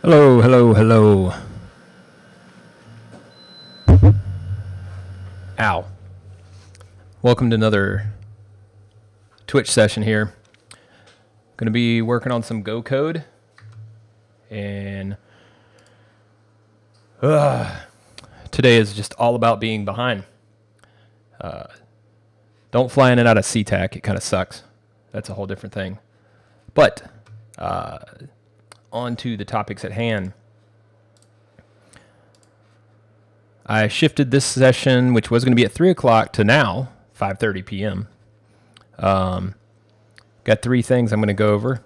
Hello, hello, hello. Ow. Welcome to another Twitch session here. Going to be working on some Go code. And today is just all about being behind. Don't fly in and out of SeaTac. It kind of sucks. That's a whole different thing. But on to the topics at hand. I shifted this session, which was going to be at 3 o'clock, to now, 5:30 p.m. Got three things I'm going to go over.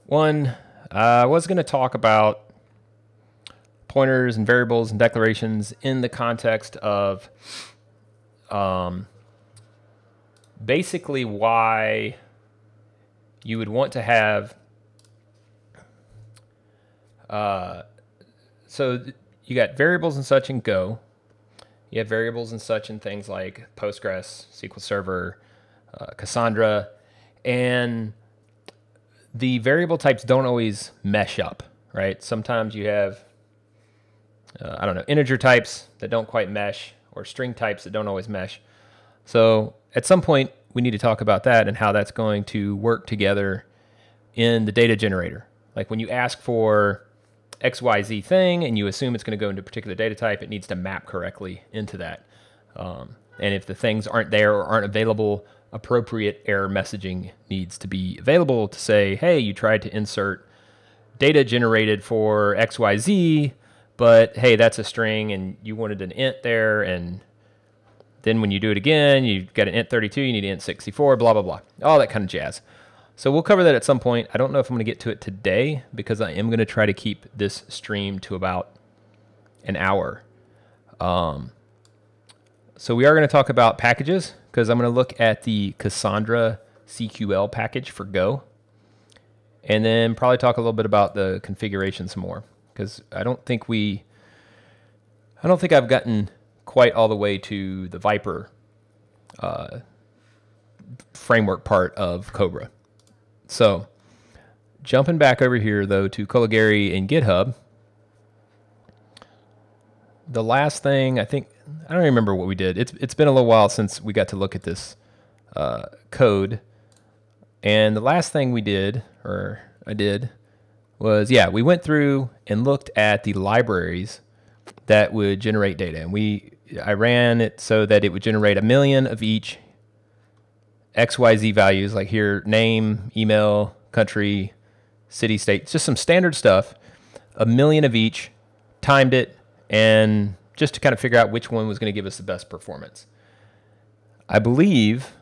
One, I was going to talk about pointers and variables and declarations in the context of basically why you would want to have so you got variables and such in Go. You have variables and such in things like Postgres, SQL Server, Cassandra, and the variable types don't always mesh up, right? Sometimes you have, I don't know, integer types that don't quite mesh, or string types that don't always mesh. So at some point, we need to talk about that and how that's going to work together in the data generator. Like when you ask for XYZ thing and you assume it's going to go into a particular data type, it needs to map correctly into that. And if the things aren't there or aren't available, appropriate error messaging needs to be available to say, hey, you tried to insert data generated for XYZ, but hey, that's a string and you wanted an int there, and then when you do it again, you got an int 32, you need an int 64, blah, blah, blah. All that kind of jazz. So we'll cover that at some point. I don't know if I'm going to get to it today because I am going to try to keep this stream to about an hour. So we are going to talk about packages because I'm going to look at the Cassandra CQL package for Go. And then probably talk a little bit about the configuration some more because I don't think I've gotten quite all the way to the Viper framework part of Cobra. So jumping back over here, though, to Golang and GitHub, the last thing I don't remember what we did. It's been a little while since we got to look at this code. And the last thing we did, or I did, was, we went through and looked at the libraries that would generate data. And I ran it so that it would generate 1 million of each XYZ values, like here, name, email, country, city, state, just some standard stuff, 1 million of each, timed it, and just to kind of figure out which one was going to give us the best performance. I believe,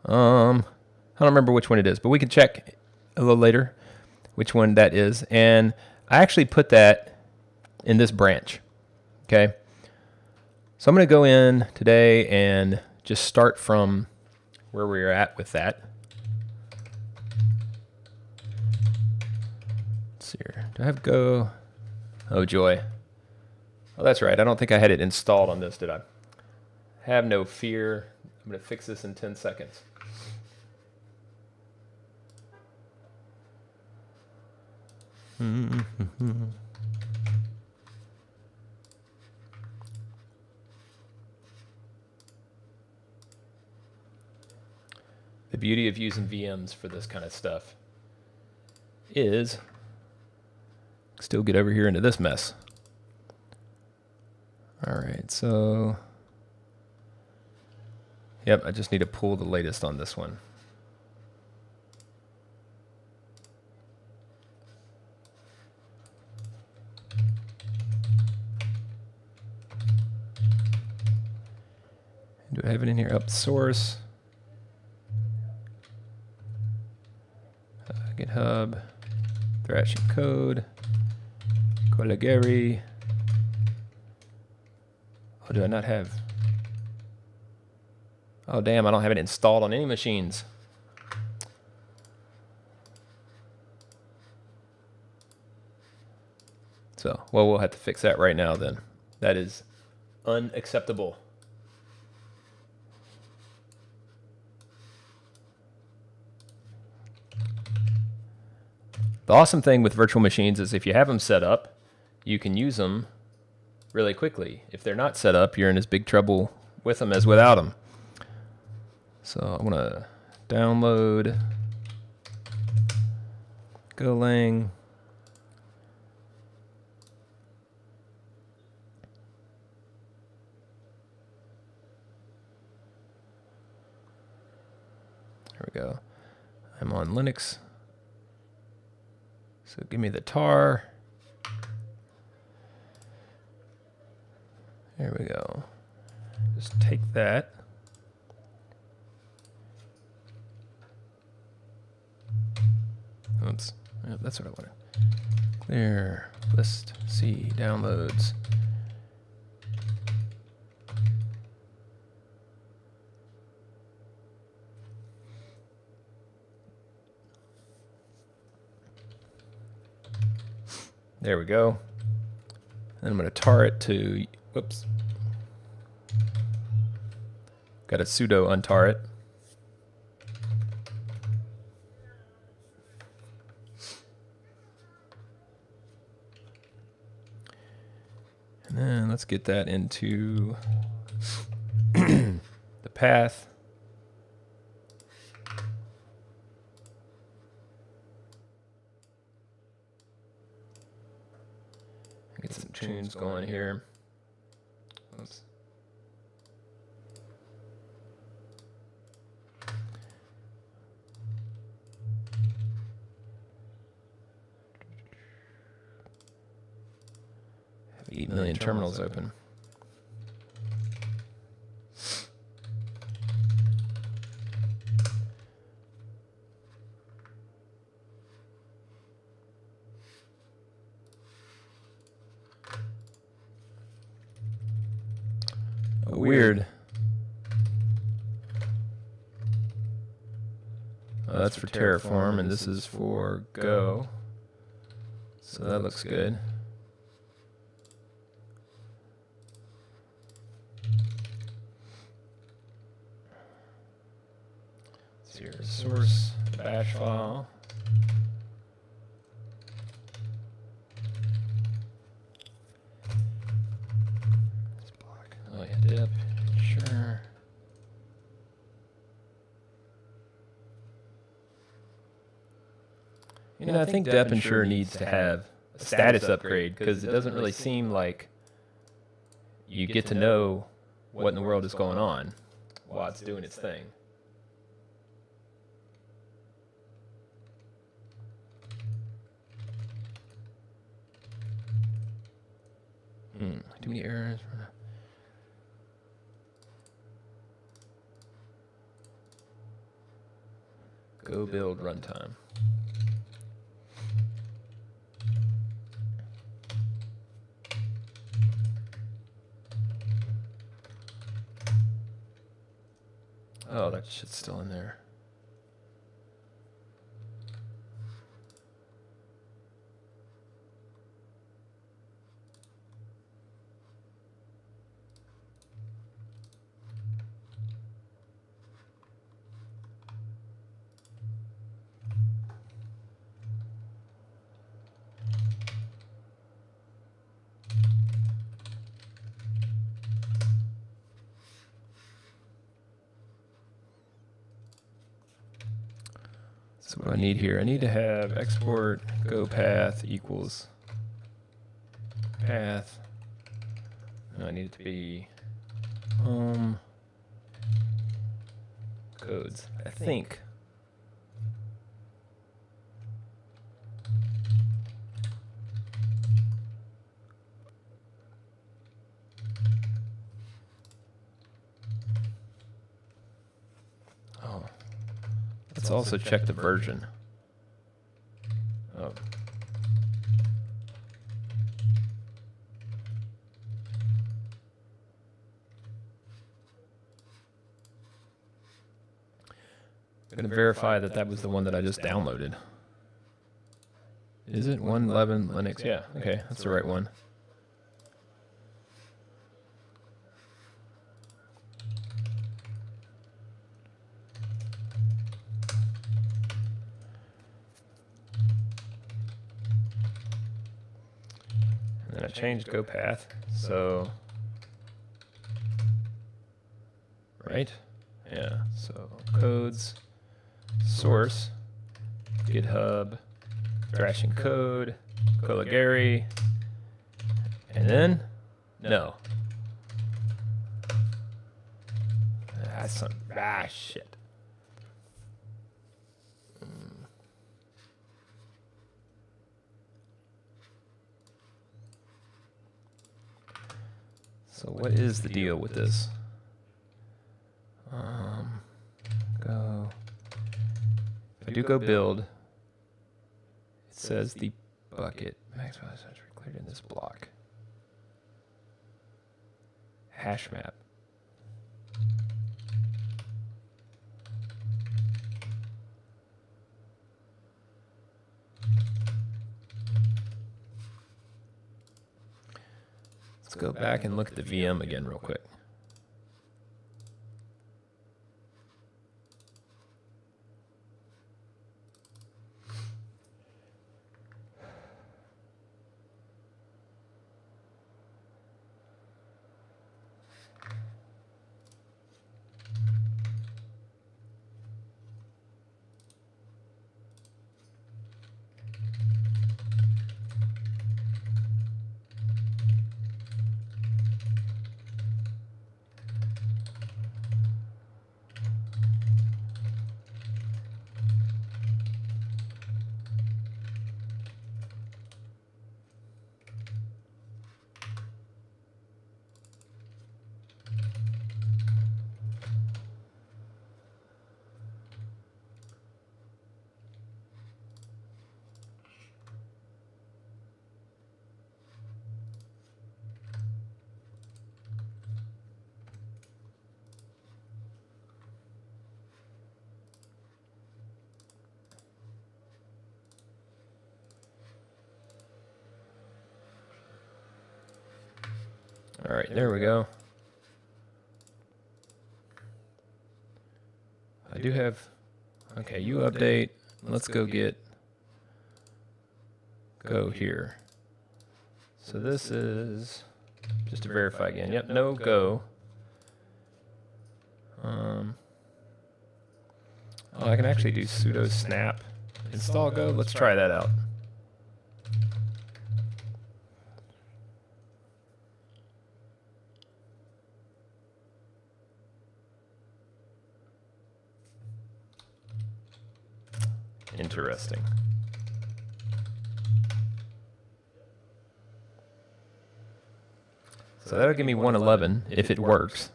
I don't remember which one it is, but we can check a little later which one that is. And I actually put that in this branch, okay? So I'm going to go in today and just start from where we are at with that. Let's see here. Do I have Go? Oh, joy. Oh, that's right. I don't think I had it installed on this, did I? Have no fear. I'm going to fix this in 10 seconds. The beauty of using VMs for this kind of stuff is still get over here into this mess. All right, so yep, I just need to pull the latest on this one. Do I have it in here? Up source. GitHub, Thrashing code, Golang. Oh, do I not have? Oh, damn, I don't have it installed on any machines. So, well, we'll have to fix that right now then. That is unacceptable. The awesome thing with virtual machines is if you have them set up, you can use them really quickly. If they're not set up, you're in as big trouble with them as without them. So I want to download Golang. There we go. I'm on Linux. So give me the tar. There we go. Just take that. Oops. Yep, that's what I wanted. Clear list C downloads. There we go. And I'm going to tar it to, whoops. Got to sudo untar it. And then let's get that into the path. Get some tunes going here. Oops. Have 8 million terminals open. Weird. Oh, that's for Terraform, and this is for Go. So that looks good. It's your source bash file. Oh yeah, dip, sure. You know, I think dep and sure needs to have a status upgrade because it doesn't really seem like you get to know what in the world is going on while it's doing its thing. Too many errors. Go build runtime. Oh, that shit's still in there. So what I need here, I need to have export go path equals path. I need it to be home codes, I think. Oh. Let's also check the version. Oh. I'm going to verify that that was the one that I just downloaded. Is it 1.11 Linux? Yeah, okay, that's the right one. I changed Go path. So, right? Yeah. So codes, source, GitHub, Thrashing code, Golang, and then no. That's some shit. So what is the deal with this? Go. If I do go build, it says the bucket maximum is declared in this block. Hash map. Let's go back and look at the VM again real quick. All right, there we go. I do have, okay, you update. Let's go get Go here. So this is, just to verify again, yep, no Go. Oh, I can actually do sudo snap install Go. Let's try that out. Interesting. So that'll give me 111 if it works.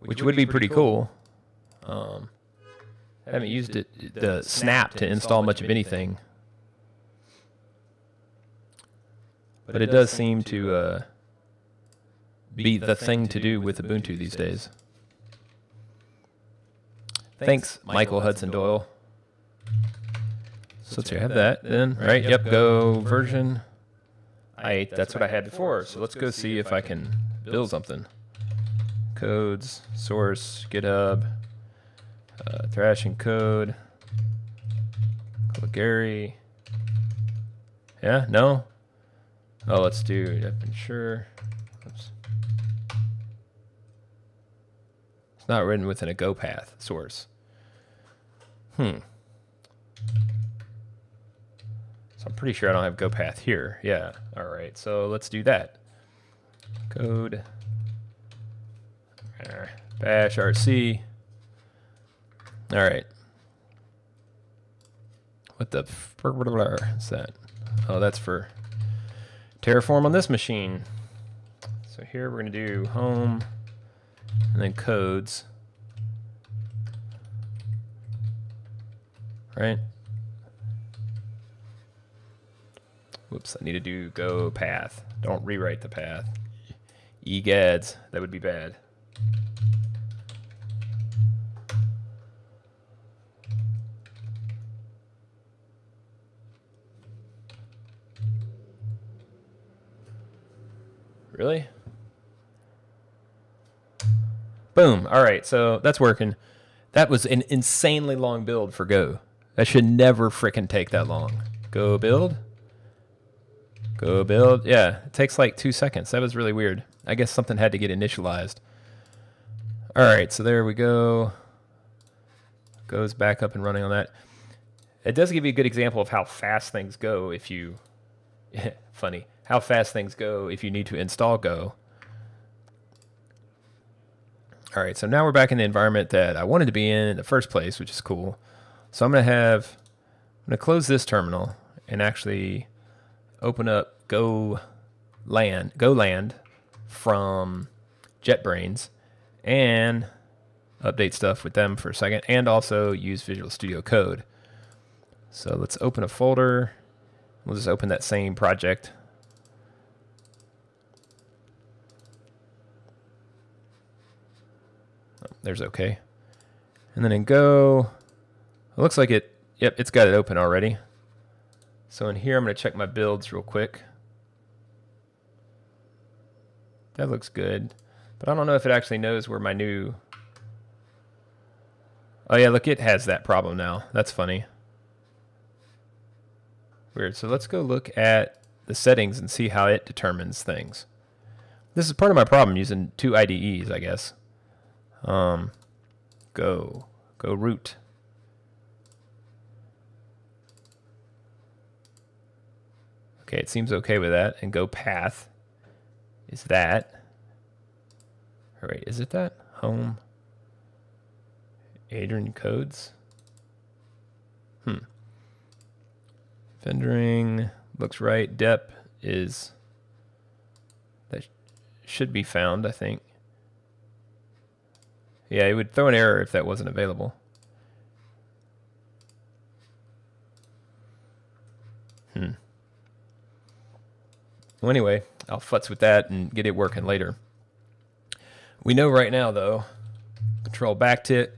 Which would be pretty cool. I haven't used it, the snap, to install much of anything. But it does seem to be the thing to do with Ubuntu these days. Thanks, Michael Hudson Doyle. So let's see, I have that then, right? Yep, Go version 8. That's what I had before. So let's go see if I can build something. Codes, source, GitHub, Thrashing code, Golang. Yeah, no? Oh, let's do, yep, ensure. Oops. It's not written within a Go path source. So I'm pretty sure I don't have Go path here. Yeah, all right, so let's do that. Code, bash rc. All right. What the is that? Oh, that's for Terraform on this machine. So here we're going to do home and then codes. Right? Whoops, I need to do Go path. Don't rewrite the path. Egads, that would be bad. Really? Boom. All right, so that's working. That was an insanely long build for Go. That should never frickin' take that long. Go build. Go build. Yeah, it takes like 2 seconds. That was really weird. I guess something had to get initialized. All right, so there we go. Goes back up and running on that. It does give you a good example of how fast things go if you... funny. How fast things go if you need to install Go. All right, so now we're back in the environment that I wanted to be in the first place, which is cool. So I'm going to close this terminal and actually open up Golang from JetBrains and update stuff with them for a second, and also use Visual Studio Code. So let's open a folder. We'll just open that same project. Oh, there's OK. And then in Go, it looks like it, yep, it's got it open already. So in here, I'm going to check my builds real quick. That looks good. But I don't know if it actually knows where my new... Oh yeah, look, it has that problem now. That's funny. Weird. So let's go look at the settings and see how it determines things. This is part of my problem using 2 IDEs, I guess. Go root. Okay, it seems okay with that. And go path is that. All right, is it that? Home. Adrian codes. Vendoring looks right. Dep is, that should be found, I think. Yeah, it would throw an error if that wasn't available. Well, anyway, I'll futz with that and get it working later. We know right now, though, control backtick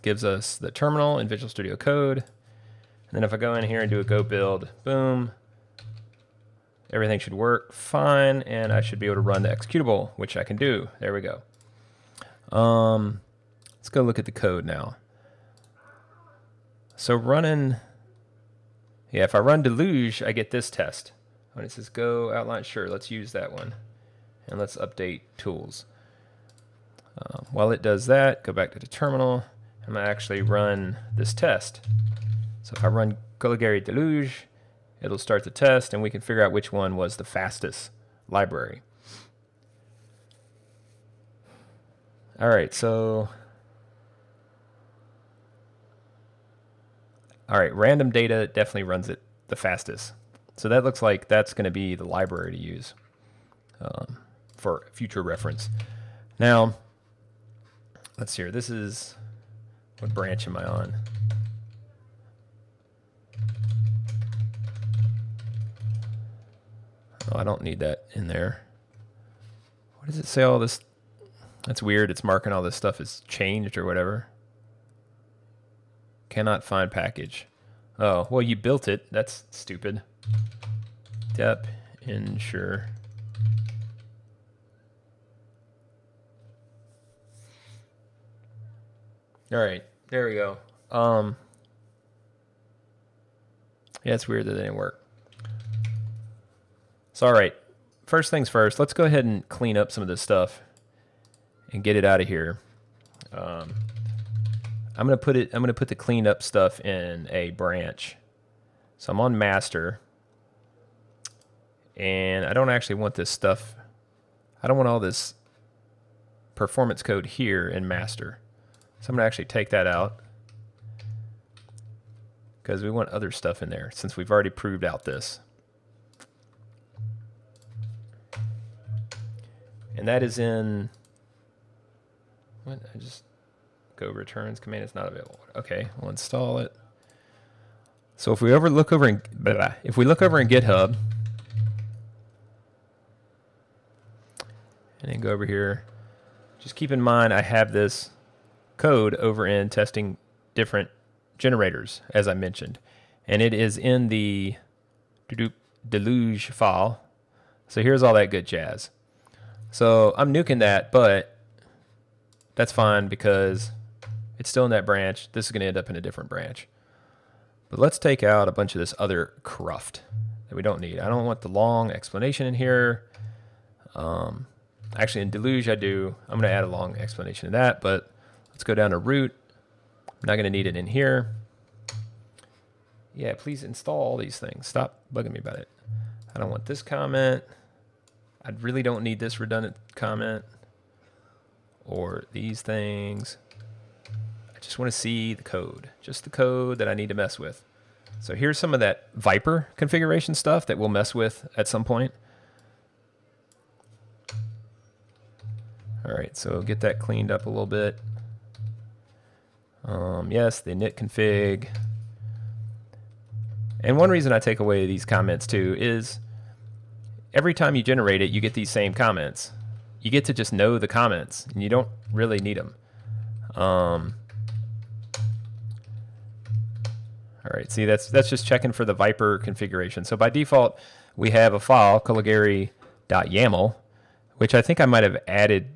gives us the terminal in Visual Studio Code. And then if I go in here and do a go build, boom, everything should work fine, and I should be able to run the executable, which I can do. There we go. Let's go look at the code now. So running, yeah, if I run deluge, I get this test. When it says go outline, sure, let's use that one. And let's update tools. While it does that, go back to the terminal. I'm going to actually run this test. So if I run Golang deluge, it'll start the test, and we can figure out which one was the fastest library. All right, so... All right, random data definitely runs it the fastest. So that looks like that's going to be the library to use for future reference. Now, let's see here. This is, what branch am I on? Oh, I don't need that in there. What does it say all this? That's weird. It's marking all this stuff as changed or whatever. Cannot find package. Oh, well, you built it. That's stupid. Dep ensure. All right, there we go. Yeah, it's weird that it didn't work. So, all right, first things first, let's go ahead and clean up some of this stuff and get it out of here. I'm gonna put the cleaned up stuff in a branch. So I'm on master, and I don't actually want this stuff. I don't want all this performance code here in master. So I'm gonna actually take that out because we want other stuff in there since we've already proved out this. And that is in, what, I just go returns command is not available. Okay, we'll install it. So if we look over in GitHub and then go over here, just keep in mind I have this code over in testing different generators, as I mentioned, and it is in the deluge file. So here's all that good jazz. So I'm nuking that, but that's fine because it's still in that branch. This is going to end up in a different branch. But let's take out a bunch of this other cruft that we don't need. I don't want the long explanation in here. Actually, in Deluge, I do. I'm going to add a long explanation to that, but let's go down to root. I'm not going to need it in here. Yeah, please install all these things. Stop bugging me about it. I don't want this comment. I really don't need this redundant comment or these things. I just want to see the code, just the code that I need to mess with. So here's some of that Viper configuration stuff that we'll mess with at some point. All right, so get that cleaned up a little bit. Yes, the init config. And one reason I take away these comments too is every time you generate it, you get these same comments. You get to just know the comments, and you don't really need them. All right, see, that's just checking for the Viper configuration. So by default, we have a file, culligary.yaml, which I think I might have added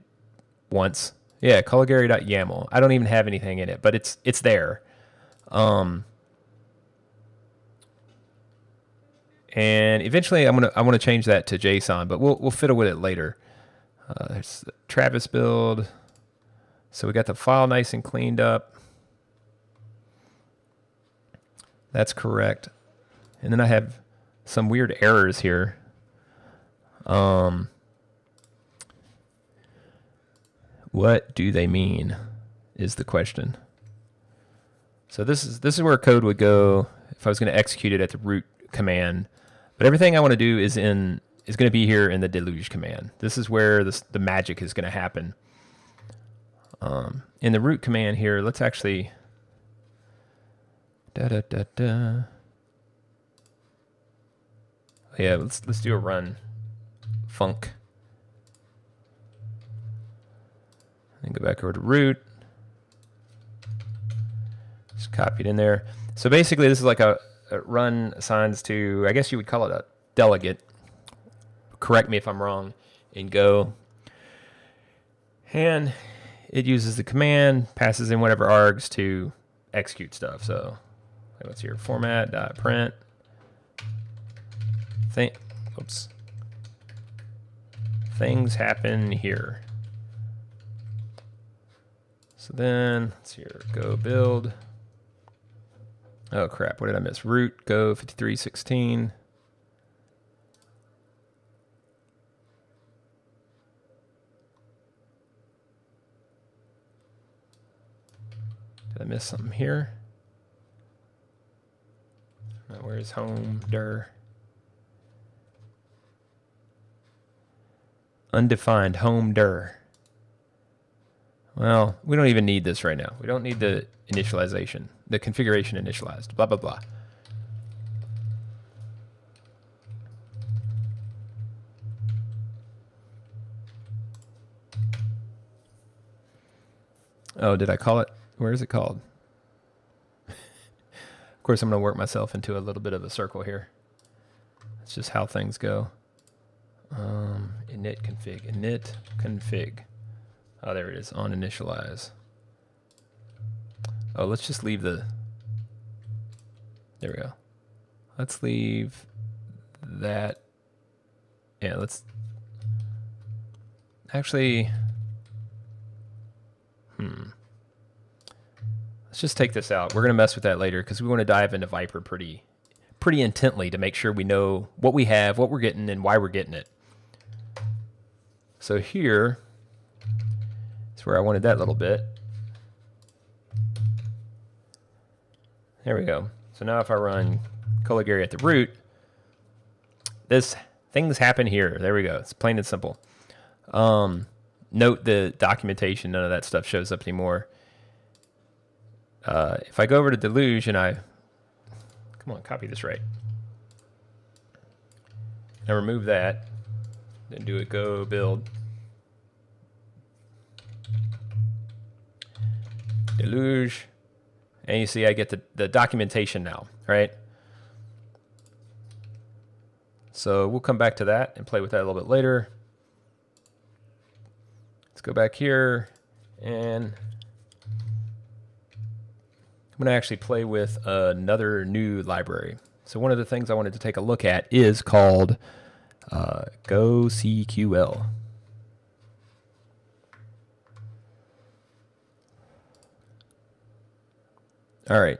once. Yeah, culligary.yaml. I don't even have anything in it, but it's there. And eventually I want to change that to JSON, but we'll fiddle with it later. There's the Travis build. So we got the file nice and cleaned up. That's correct. And then I have some weird errors here. What do they mean is the question. So this is where code would go if I was going to execute it at the root command. But everything I want to do is going to be here in the deluge command. This is where the magic is going to happen. In the root command here, let's actually yeah, let's do a run func. And go back over to root. Just copy it in there. So basically this is like a run assigns to, I guess you would call it a delegate. Correct me if I'm wrong in Go. And it uses the command, passes in whatever args to execute stuff. So what's here? Format.print. Things happen here. So then, let's see here, go build. Oh crap, what did I miss? Root, go 5316. Did I miss something here? Where's home dir? Undefined home dir. Well, we don't even need this right now. We don't need the initialization, the configuration initialized, blah, blah, blah. Oh, did I call it? Where is it called? Of course, I'm going to work myself into a little bit of a circle here. That's just how things go. Init config. Oh, there it is, on initialize. Oh, let's just leave the, there we go. Let's leave that, yeah, let's, actually, let's just take this out. We're going to mess with that later because we want to dive into Viper pretty intently to make sure we know what we have, what we're getting, and why we're getting it. So here is where I wanted that little bit. There we go. So now if I run culligary at the root, things happen here. There we go. It's plain and simple. Note the documentation. None of that stuff shows up anymore. If I go over to Deluge and come on, copy this right. Now remove that. Then do it go build. Deluge. And you see I get the documentation now, right? So we'll come back to that and play with that a little bit later. Let's go back here and I'm going to actually play with another new library. So one of the things I wanted to take a look at is called gocql. All right.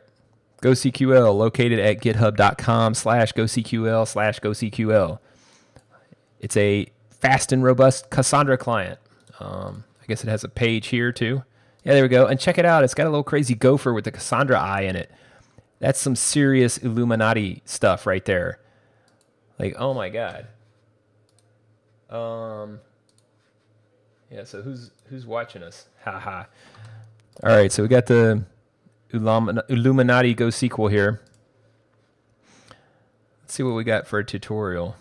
gocql, located at github.com/gocql/gocql. It's a fast and robust Cassandra client. I guess it has a page here too. Yeah, there we go. And check it out. It's got a little crazy gopher with the Cassandra eye in it. That's some serious Illuminati stuff right there. Like, oh my God. Yeah, so who's watching us? Haha. All right, so we got the Illuminati gocql here. Let's see what we got for a tutorial.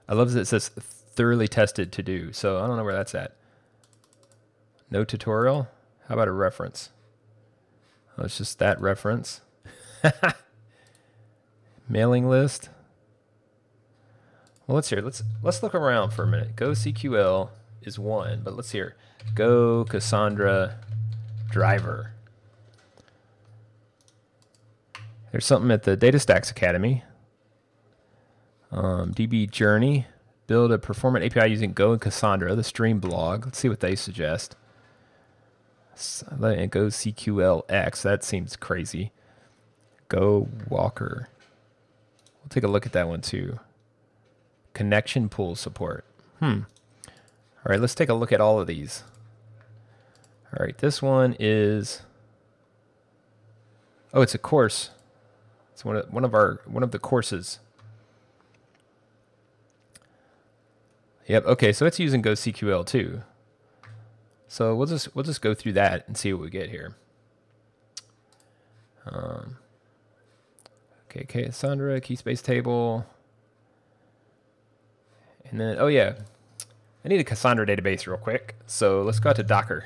I love that it says thoroughly tested to do, so I don't know where that's at. No tutorial? How about a reference? Oh, it's just that reference. Mailing list. Well, let's hear. Let's look around for a minute. gocql is one, but let's hear. Go Cassandra driver. There's something at the DataStax Academy. DB Journey. Build a performant API using Go and Cassandra. The Stream blog. Let's see what they suggest. Go CQLX. That seems crazy. Go Walker. We'll take a look at that one too. Connection pool support. All right, let's take a look at all of these. All right, this one is. Oh, it's a course. It's one of the courses. Yep. Okay, so it's using gocql too. So we'll just go through that and see what we get here. Okay, Cassandra, key space table. And then, oh yeah, I need a Cassandra database real quick. So let's go out to Docker.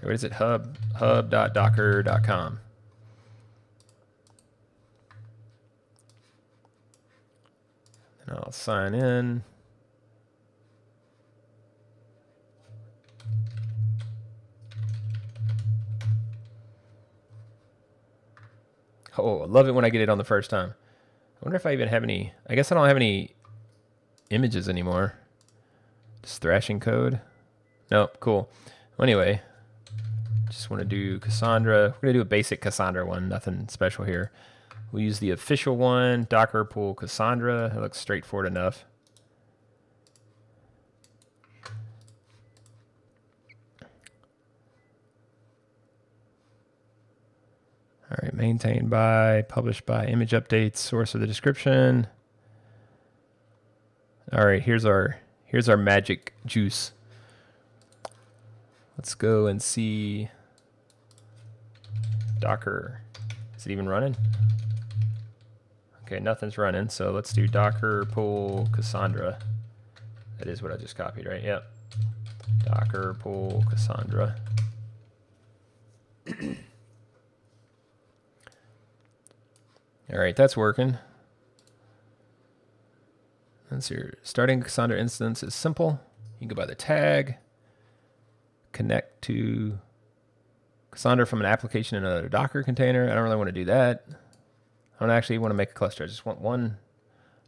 What is it? hub.docker.com. And I'll sign in. Oh, I love it when I get it on the first time. I wonder if I even have any. I guess I don't have any images anymore. Just thrashing code. Nope, cool. Well, anyway, just want to do Cassandra. We're going to do a basic Cassandra one, nothing special here. We'll use the official one, Docker pool Cassandra. It looks straightforward enough. All right, maintained by, published by, image updates, source of the description. All right, here's our magic juice. Let's go and see Docker. Is it even running? Okay, nothing's running, so let's do Docker pool Cassandra. That is what I just copied, right? Yep. Docker pool Cassandra. All right, that's working. Let's see. Starting a Cassandra instance is simple. You can go by the tag, connect to Cassandra from an application in another Docker container. I don't really want to do that. I don't actually want to make a cluster. I just want one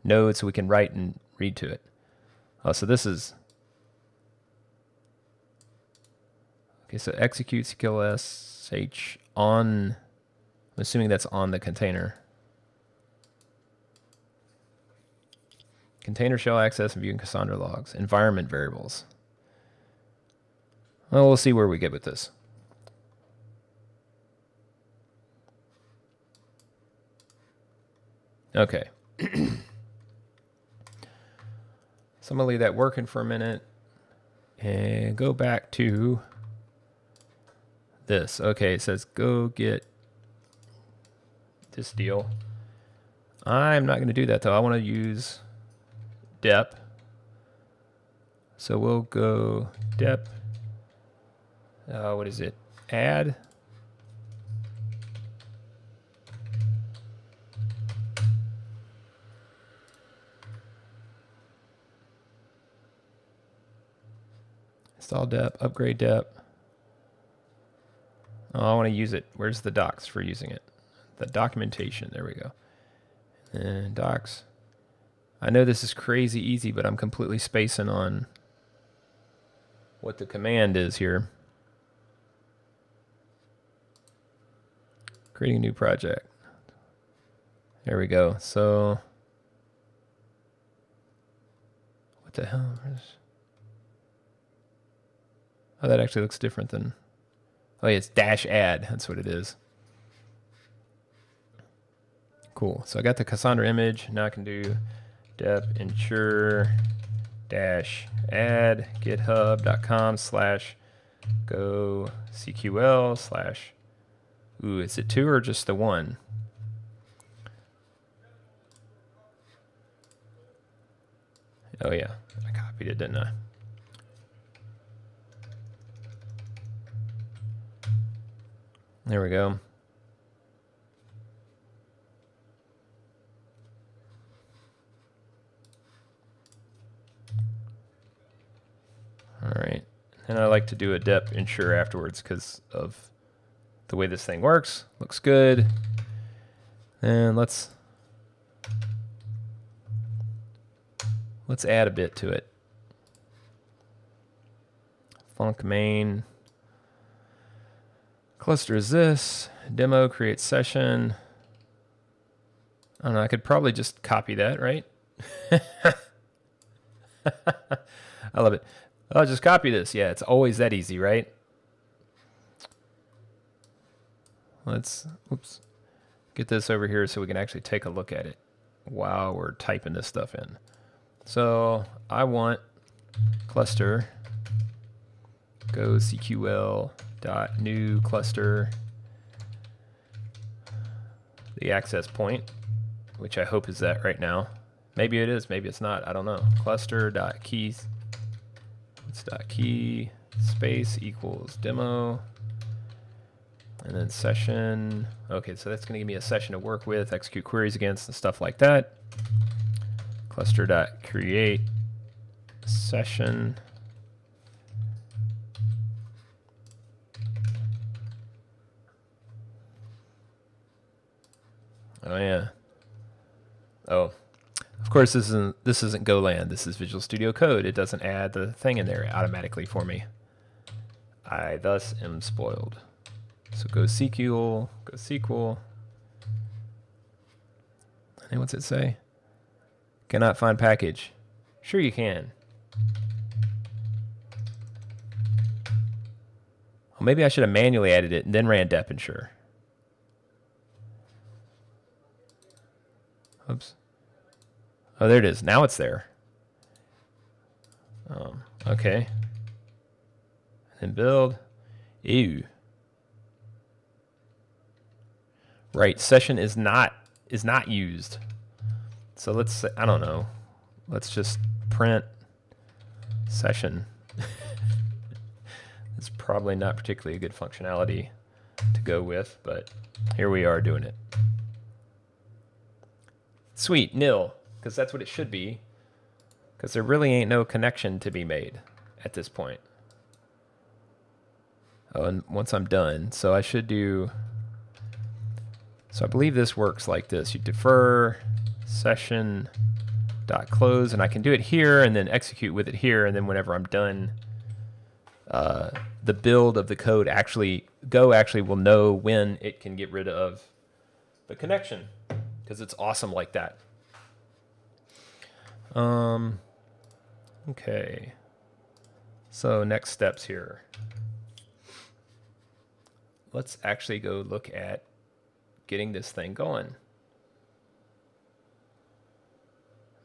node so we can write and read to it. Oh, so this is. Okay, so execute CQLSH on. I'm assuming that's on the container. Container shell access and viewing Cassandra logs. Environment variables. Well, we'll see where we get with this. Okay. So I'm going to leave that working for a minute and go back to this. Okay, it says go get this deal. I'm not going to do that though. I want to use dep. So we'll go dep. What is it? Add. Install dep, upgrade dep. Oh, I want to use it. Where's the docs for using it? The documentation. There we go. And docs. I know this is crazy easy, but I'm completely spacing on what the command is here. Creating a new project. There we go. So, what the hell is... Oh, that actually looks different than... Oh, yeah, it's dash add. That's what it is. Cool. So I got the Cassandra image. Now I can do dep ensure dash add github.com/gocql slash... Ooh, is it 2 or just the 1? Oh yeah, I copied it, didn't I? There we go. All right, and I like to do a dep ensure afterwards because of the way this thing works. Looks good. And let's add a bit to it. Func main. Cluster is this. Demo create session. I don't know, I could probably just copy that, right? I love it. I'll just copy this. Yeah, it's always that easy, right? Let's, oops, get this over here so we can actually take a look at it while we're typing this stuff in. So I want cluster gocql dot new cluster, the access point, which I hope is that right now. Maybe it is, maybe it's not, I don't know. Cluster dot keys, it's dot key space equals demo, and then session. Okay, so that's going to give me a session to work with, execute queries against, and stuff like that. Cluster dot create session. Oh yeah. Oh, of course this isn't Golang. This is Visual Studio Code. It doesn't add the thing in there automatically for me. I thus am spoiled. So gocql. And what's it say? Cannot find package. Sure you can. Well, maybe I should have manually added it and then ran dep ensure. Oops. Oh, there it is. Now it's there. Okay. And then build. Ew. Right. Session is not used. So let's say, I don't know. Let's just print session. It's probably not particularly a good functionality to go with, but here we are doing it. Sweet, nil, because that's what it should be, because there really ain't no connection to be made at this point. Oh, and once I'm done, so I should do, so I believe this works like this. You defer session dot close, and I can do it here and then execute with it here, and then whenever I'm done, the build of the code Go actually will know when it can get rid of the connection, because it's awesome like that. Okay. So next steps here. Let's actually go look at getting this thing going.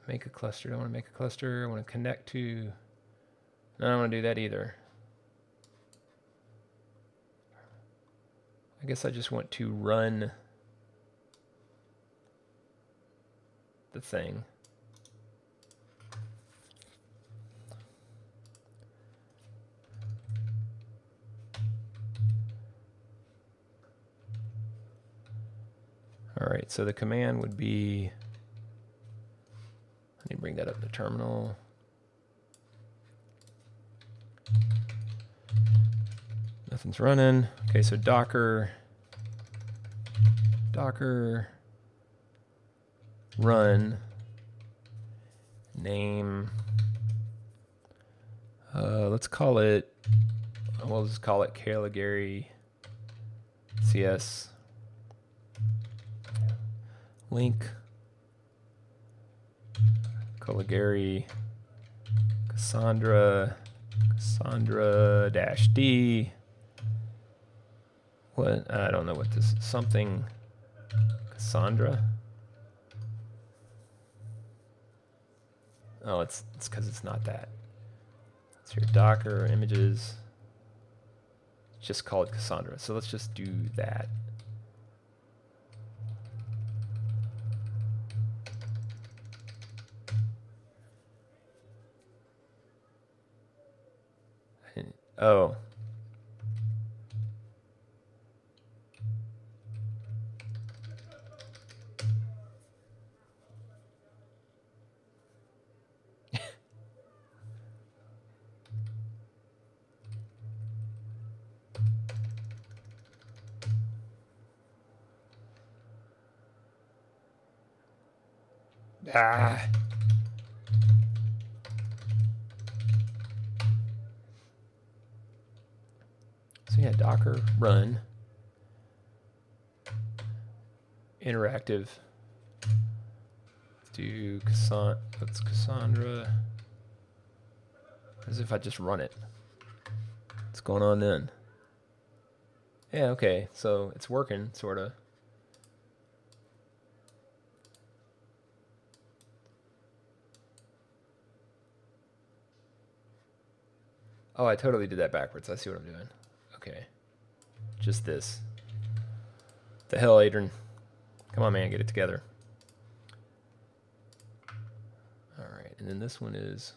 Make a cluster. I want to make a cluster. I want to connect to... No, I don't want to do that either. I guess I just want to run the thing. All right, so the command would be, let me bring that up in the terminal. The Nothing's running. Okay, so Docker run name. Let's call it. We'll just call it Caligari CS link Caligari Cassandra dash D. What? I don't know what this is. Something Cassandra. Oh, it's because it's not that. It's your Docker images. Just call it Cassandra. So let's just do that. Oh. Ah. So yeah, Docker run interactive. Let's do Cassandra. As if I just run it. What's going on then? Yeah, okay, so it's working, sorta. Oh, I totally did that backwards. I see what I'm doing. Okay. Just this. The hell, Adrian? Come on, man, get it together. All right, and then this one is...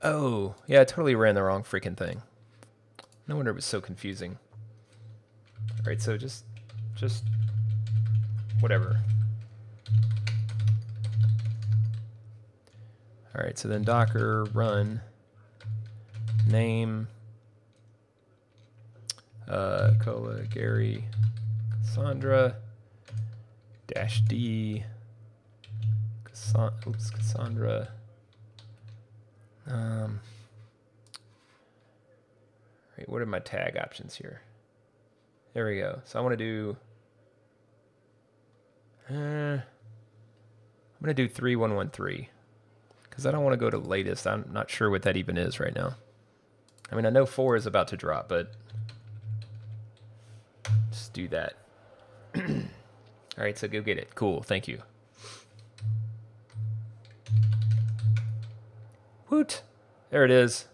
Oh, yeah, I totally ran the wrong freaking thing. No wonder it was so confusing. All right, so just whatever. All right, so then Docker run name Caligari Cassandra dash D Cassandra right, what are my tag options here? There we go. So I want to do I'm going to do 3113 because I don't want to go to latest. I'm not sure what that even is right now. I mean, I know 4 is about to drop, but just do that. All right, so go get it. Cool, thank you. Woot! There it is.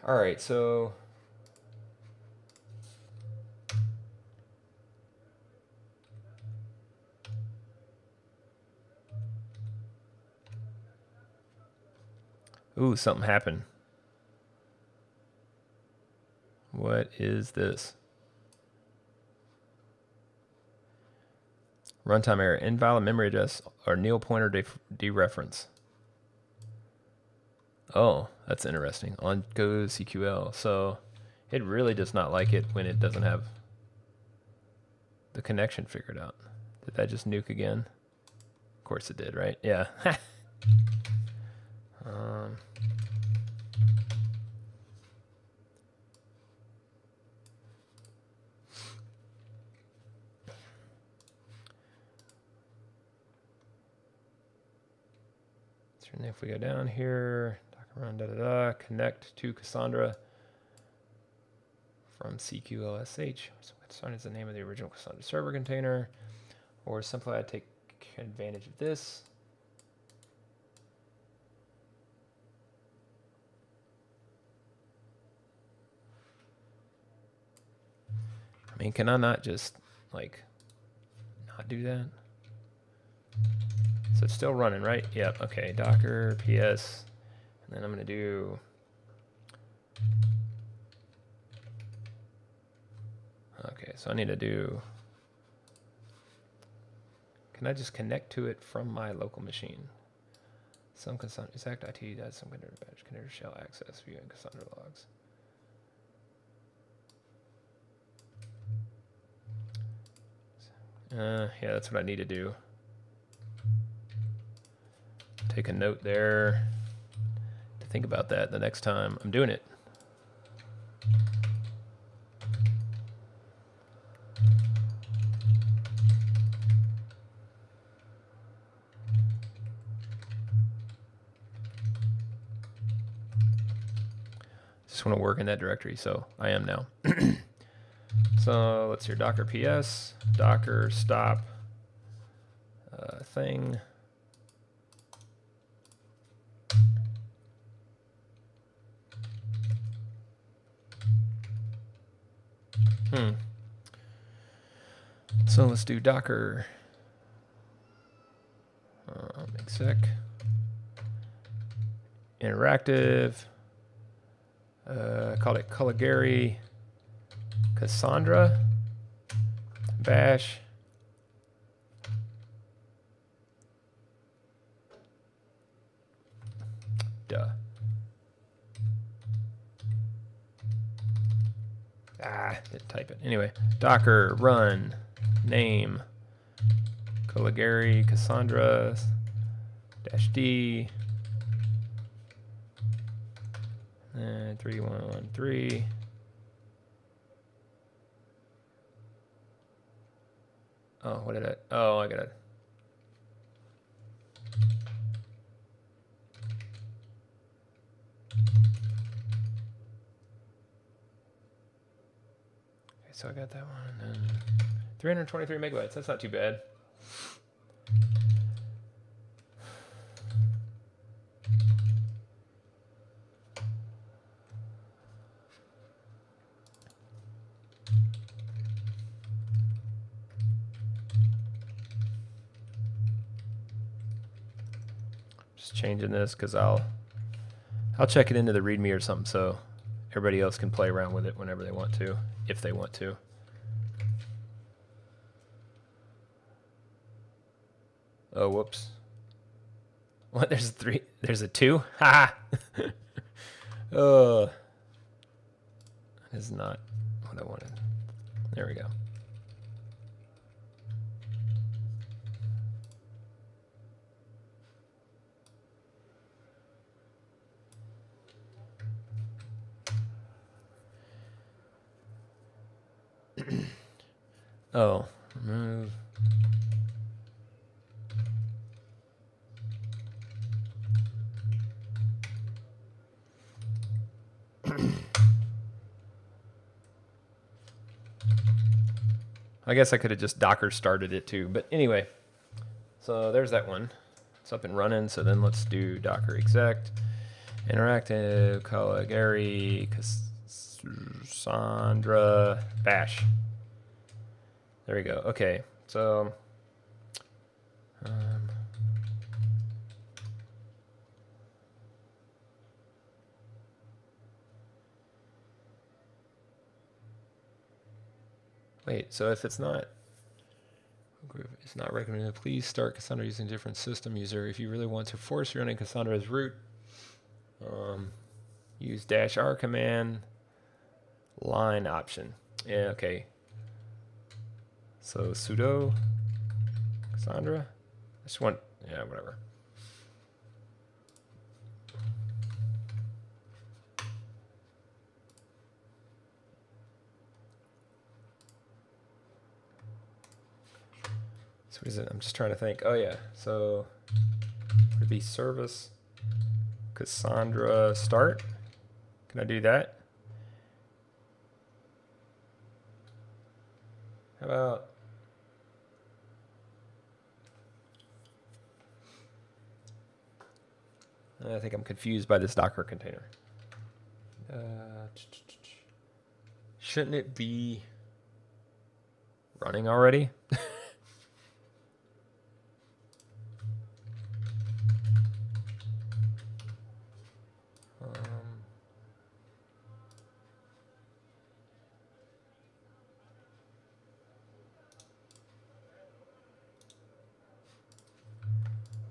All right, so... Ooh, something happened. What is this? Runtime error. Invalid memory address or nil pointer dereference. Oh, that's interesting. On gocql. So it really does not like it when it doesn't have the connection figured out. Did that just nuke again? Of course it did, right? Yeah. If we go down here, docker run connect to Cassandra from CQLSH. So Cassandra is the name of the original Cassandra server container, or simply I take advantage of this. I mean, can I not just like not do that? So it's still running, right? Yep, okay, Docker, PS, and then I'm gonna do, okay, so I need to do, can I just connect to it from my local machine? Some Cassandra exact IT does some container shell access view and Cassandra logs. Yeah, that's what I need to do. Take a note there to think about that the next time I'm doing it. Just want to work in that directory, so I am now. So let's hear docker ps, docker stop thing. So let's do docker exec interactive. Called it Caligari Cassandra bash. Duh. Didn't type it. Anyway, docker run name Caligari Cassandra -d 3113. Oh, what did I? Oh, I got it. Okay, so I got that one. And 323 megabytes. That's not too bad. Changing this because I'll check it into the README or something so everybody else can play around with it whenever they want to, if they want to. Oh, whoops. What? There's a 3. There's a 2? Ha! Oh, that is not what I wanted. There we go. Oh, remove. I guess I could have just Docker started it too, but anyway. So there's that one. It's up and running. So then let's do Docker exec, interactive, Caligari, Cassandra, bash. There we go. Okay, so wait. So if it's not recommended, please start Cassandra using a different system user. If you really want to force running Cassandra as root, use -r command line option. Yeah. Okay. So sudo Cassandra. I just want, yeah, whatever. So what is it? I'm just trying to think. Oh yeah. So it'd be service Cassandra start. Can I do that? How about I think I'm confused by this Docker container. Shouldn't it be running already?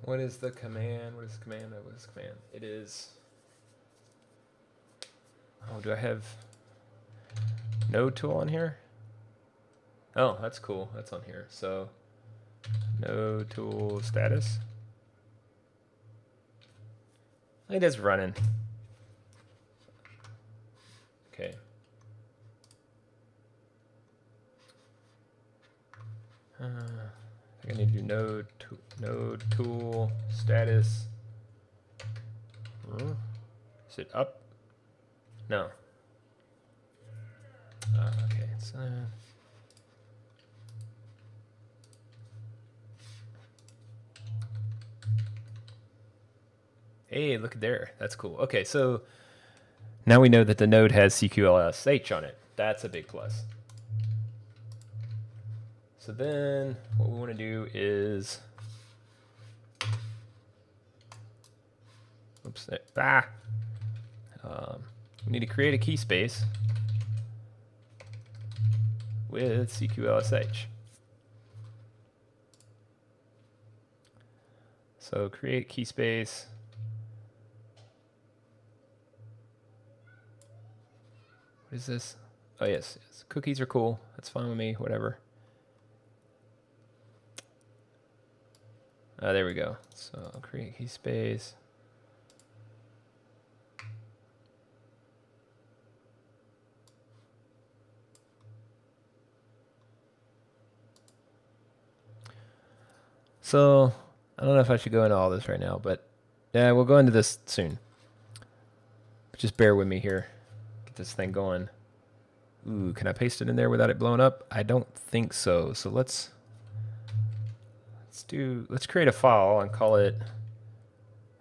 What is the command? What is the command? What is the command? It is. Oh, do I have node tool on here? Oh, that's cool. That's on here. So node tool status. It is running. Okay. I think I need to do node tool status. Is it up? No. Okay. It's, hey, look there. That's cool. Okay, so now we know that the node has CQLSH on it. That's a big plus. So then what we want to do is, oops, we need to create a key space with CQLSH. So create key space. What is this? Oh, yes. Cookies are cool. That's fine with me. Whatever. There we go. So I'll create key space. So I don't know if I should go into all this right now, but yeah, we'll go into this soon. Just bear with me here. Get this thing going. Ooh, can I paste it in there without it blowing up? I don't think so. So let's create a file and call it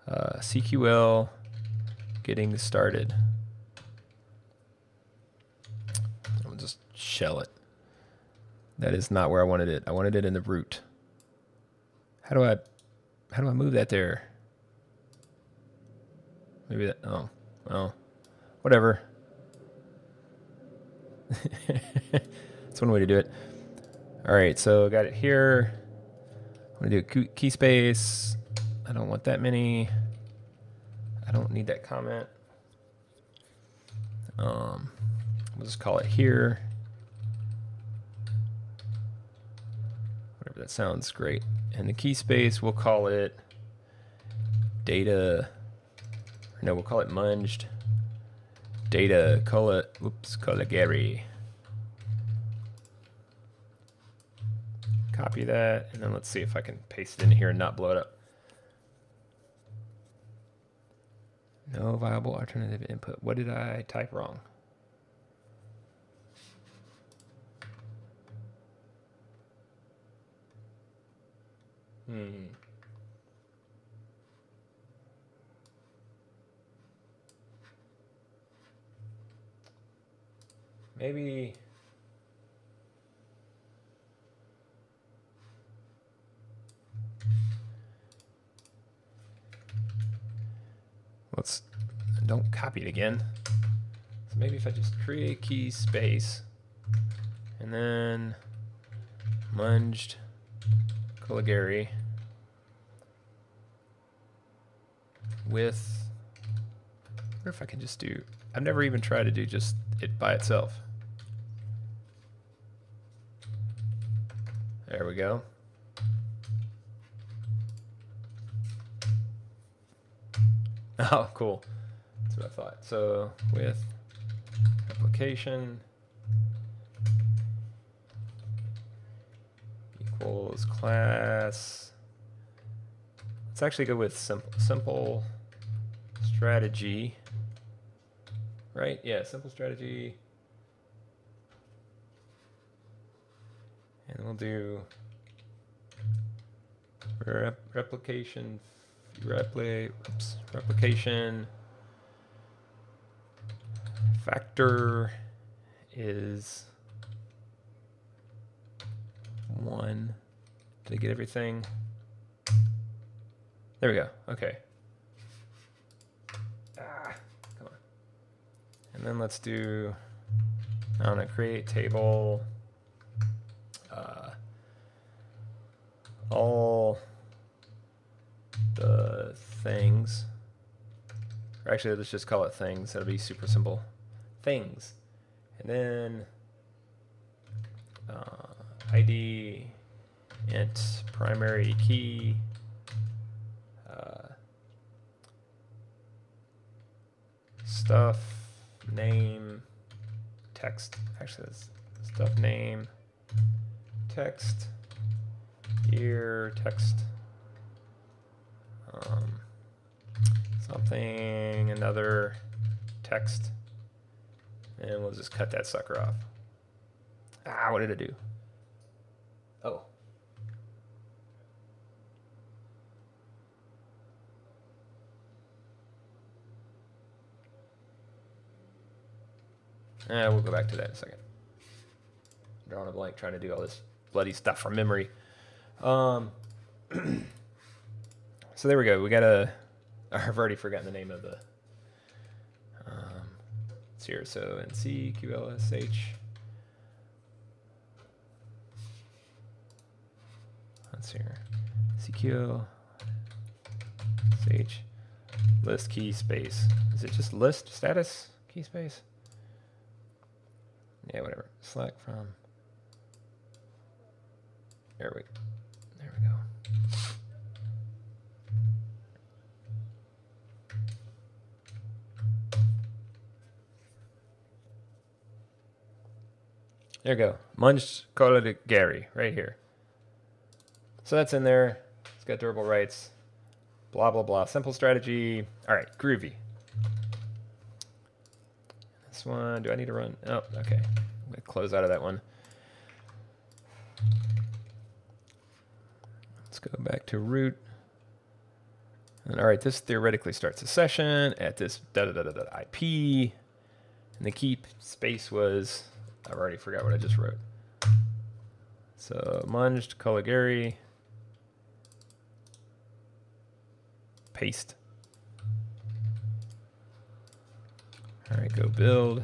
CQL getting started. I'll just shell it. That is not where I wanted it. I wanted it in the root. How do I move that there? Maybe that, oh, well, whatever. That's one way to do it. All right, so got it here. I'm gonna do a key space. I don't want that many. I don't need that comment. We'll just call it here. Whatever, that sounds great. And the key space, we'll call it data. No, we'll call it munged data colligary. Copy that, and then let's see if I can paste it in here and not blow it up. No viable alternative input. What did I type wrong? Maybe don't copy it again. So maybe if I just create key space and then munged colligary with, I wonder if I can just do, I've never even tried to do just it by itself. There we go. Oh, cool. That's what I thought. So with application equals class. Let's actually go with simple strategy. Right? Yeah, simple strategy. And we'll do replication factor is 1. Did I get everything? There we go. Okay. Come on. And then let's do, I don't know, create table. All things. Or actually, let's just call it things. That'll be super simple. Things. And then ID int primary key. Stuff name text. Actually, that's stuff name text year text. Something, another text, and we'll just cut that sucker off. Ah, what did it do? Oh. We'll go back to that in a second. Drawing a blank, trying to do all this bloody stuff from memory. So there we go. We got a... I've already forgotten the name of the... it's here. So NCQLSH. That's here. CQLSH. List key space. Is it just list status key space? Yeah, whatever. Select from. There we go. There we go. Munch call it Gary right here. So that's in there. It's got durable rights. Blah blah blah. Simple strategy. All right, groovy. This one, do I need to run? Oh, okay. I'm going to close out of that one. Let's go back to root. And all right, this theoretically starts a session at this IP. And the key space was, I've already forgot what I just wrote. So munged Caligari. Paste. All right, go build.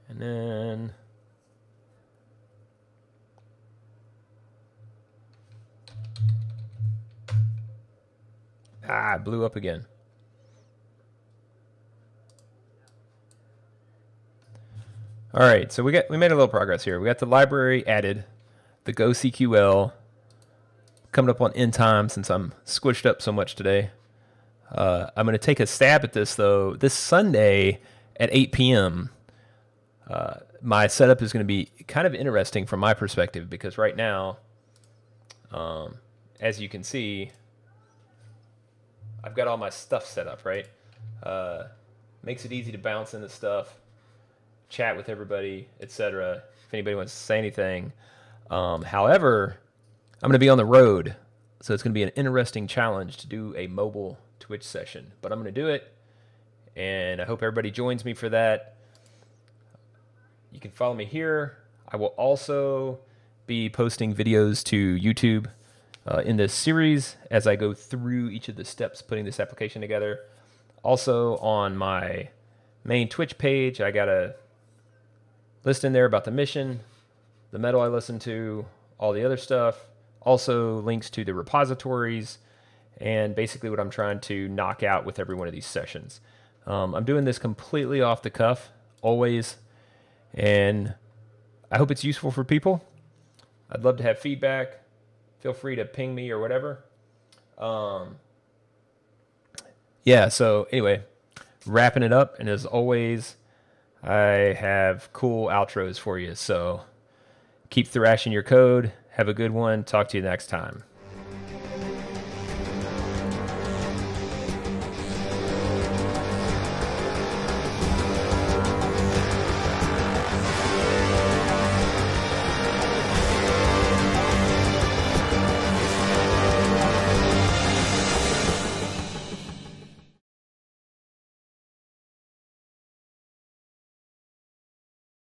And then it blew up again. All right, so we made a little progress here. We got the library added, the gocql coming up on end time since I'm squished up so much today. I'm going to take a stab at this, though. This Sunday at 8 p.m., my setup is going to be kind of interesting from my perspective because right now, as you can see, I've got all my stuff set up, right? Makes it easy to bounce into stuff, chat with everybody, etc. If anybody wants to say anything. However, I'm going to be on the road, so it's going to be an interesting challenge to do a mobile Twitch session, but I'm going to do it, and I hope everybody joins me for that. You can follow me here. I will also be posting videos to YouTube in this series as I go through each of the steps putting this application together. Also on my main Twitch page, I got a list in there about the mission, the metal I listen to, all the other stuff, also links to the repositories, and basically what I'm trying to knock out with every one of these sessions. I'm doing this completely off the cuff, always, and I hope it's useful for people. I'd love to have feedback. Feel free to ping me or whatever. Yeah, so anyway, wrapping it up, and as always, I have cool outros for you, so keep thrashing your code. Have a good one. Talk to you next time.